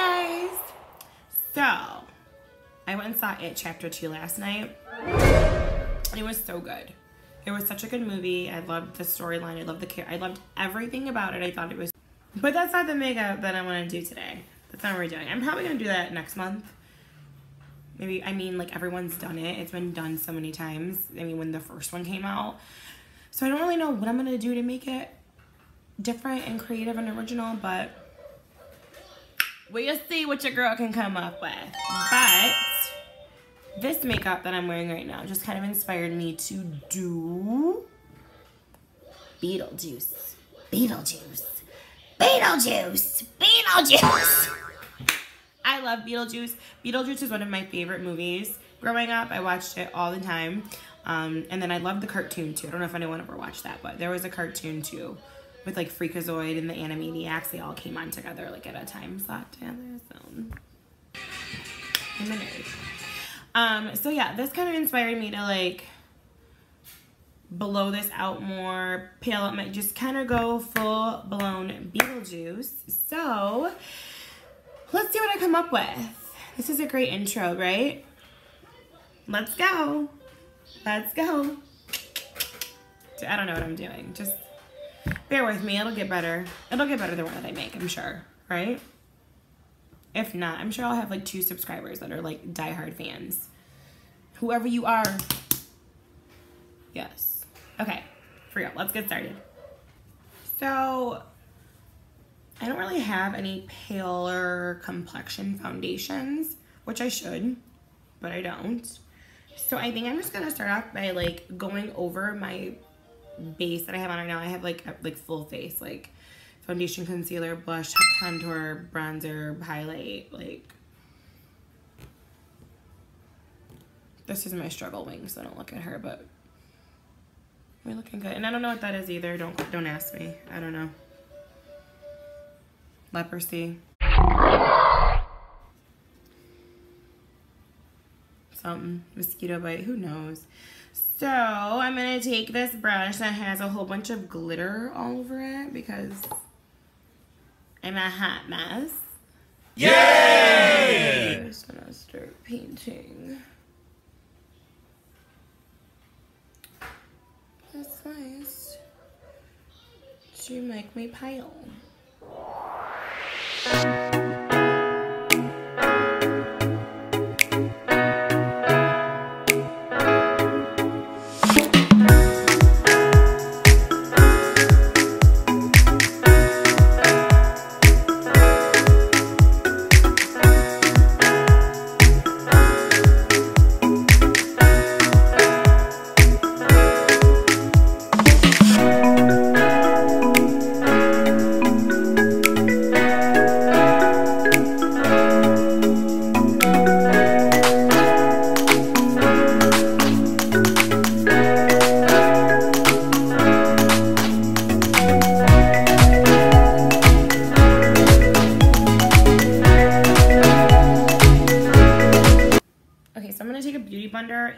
Hi guys! So, I went and saw It Chapter 2 last night. It was so good. It was such a good movie. I loved the storyline. I loved the character. I loved everything about it. I thought it was... But that's not the makeup that I want to do today. That's not what we're doing. I'm probably going to do that next month. Maybe, I mean, like, everyone's done it. It's been done so many times. I mean, when the first one came out. So I don't really know what I'm going to do to make it different and creative and original, but we'll see what your girl can come up with. But this makeup that I'm wearing right now just kind of inspired me to do Beetlejuice. Beetlejuice. Beetlejuice. Beetlejuice. I love Beetlejuice. Beetlejuice is one of my favorite movies. Growing up, I watched it all the time. And then I loved the cartoon too. I don't know if anyone ever watched that, but there was a cartoon too with like Freakazoid and the Animaniacs. They all came on together like at a time slot together. So I'm a nerd. So yeah, this kind of inspired me to like blow this out more, pale up my, just kind of go full blown Beetlejuice. So let's see what I come up with. This is a great intro, right? Let's go. Let's go. I don't know what I'm doing. Just bear with me. It'll get better. It'll get better the one that I make, I'm sure. Right? If not, I'm sure I'll have like 2 subscribers that are like diehard fans. Whoever you are. Yes. Okay. For real. Let's get started. So, I don't really have any paler complexion foundations, which I should, but I don't. So I think I'm just gonna start off by like going over my base that I have on right now. I have like full face, like foundation, concealer, blush, contour, bronzer, highlight. Like, this is my struggle wing, so don't look at her, but we're looking good. And I don't know what that is either. Don't ask me. I don't know. Leprosy. Something. Mosquito bite. Who knows? So I'm going to take this brush that has a whole bunch of glitter all over it because I'm a hot mess. Yay! I'm just going to start painting. That's nice. To make me pale.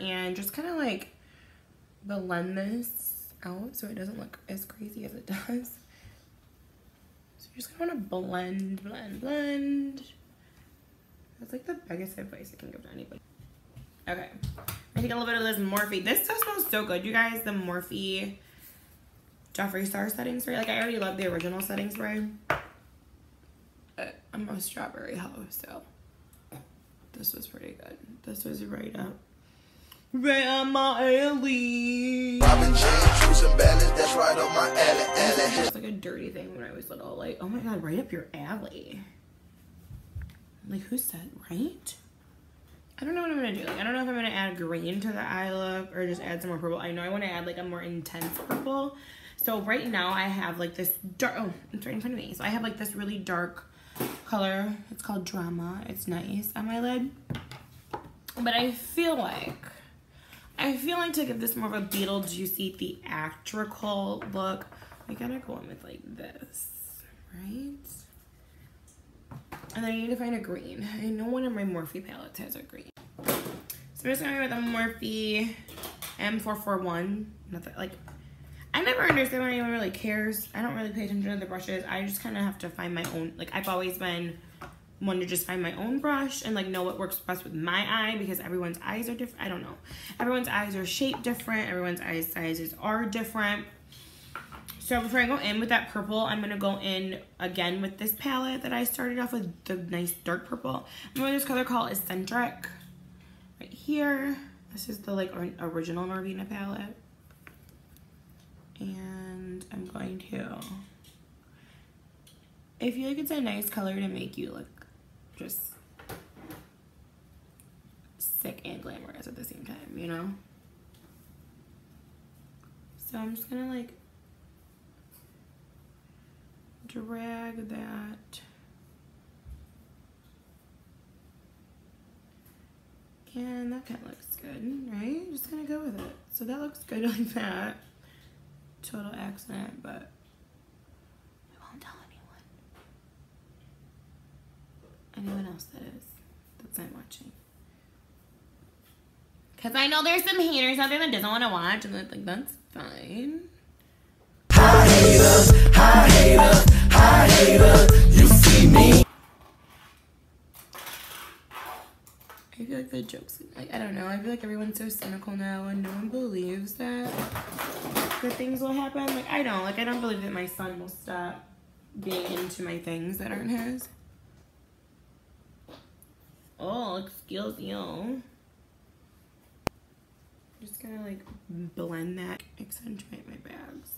And just kind of like blend this out so it doesn't look as crazy as it does. So you just kind of want to blend, blend, blend. That's like the biggest advice I can give to anybody. Okay, I take a little bit of this Morphe. This stuff smells so good, you guys. The Morphe Jeffree Star setting spray. Like, I already love the original setting spray. But I'm a strawberry hoe, so this was pretty good. This was right up my alley. That's right up my alley. It was like a dirty thing when I was little. Like, oh my god, right up your alley. Like, who said right? I don't know what I'm gonna do. Like, I don't know if I'm gonna add green to the eye look or just add some more purple. I know I want to add like a more intense purple. So right now I have like this dark. Oh, it's right in front of me. So I have like this really dark color. It's called Drama. It's nice on my lid. But I feel like to give this more of a Beetlejuicy theatrical look, I gotta go in with like this, right? And then I need to find a green. I know one of my Morphe palettes has a green. So I'm just gonna go with a Morphe M441. Nothing like, I never understand why anyone really cares. I don't really pay attention to the brushes. I just kind of have to find my own. Like, I've always been want to just find my own brush and like know what works best with my eye, because everyone's eyes are different. I don't know. Everyone's eyes are shaped different. Everyone's eye sizes are different. So before I go in with that purple, I'm going to go in again with this palette that I started off with, the nice dark purple. I'm going to this color called Eccentric right here. This is the like original Norvina palette. And I'm going to, I feel like it's a nice color to make you look just sick and glamorous at the same time, you know? So I'm just gonna like drag that. And that kind of looks good, right? Just gonna go with it. So that looks good like that. Total accident, but I won't tell anyone else that's not watching. Cause I know there's some haters out there that doesn't want to watch, and that's like, that's fine. Hi haters, hi haters, hi haters, you see me. I feel like the jokes, like, I don't know, I feel like everyone's so cynical now and no one believes that things will happen. Like, I don't believe that my son will stop being into my things that aren't his. Oh, excuse you. Just gonna like blend that, accentuate my bags.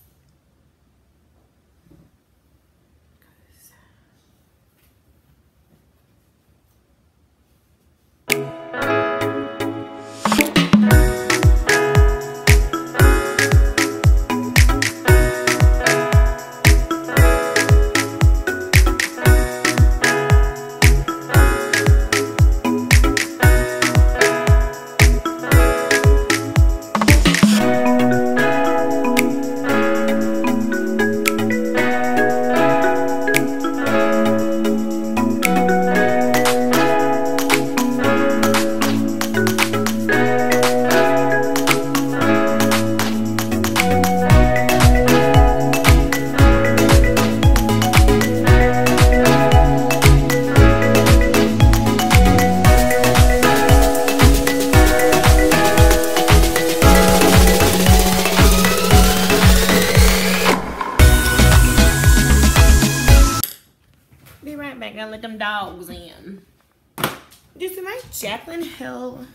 Jaclyn Hill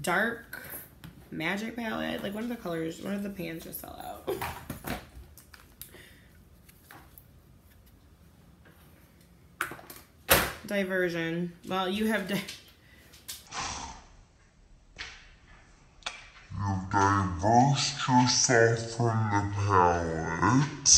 dark magic palette. Like, one of the colors, one of the pans just fell out. Diversion. Well, you have you've diversed yourself from the palette.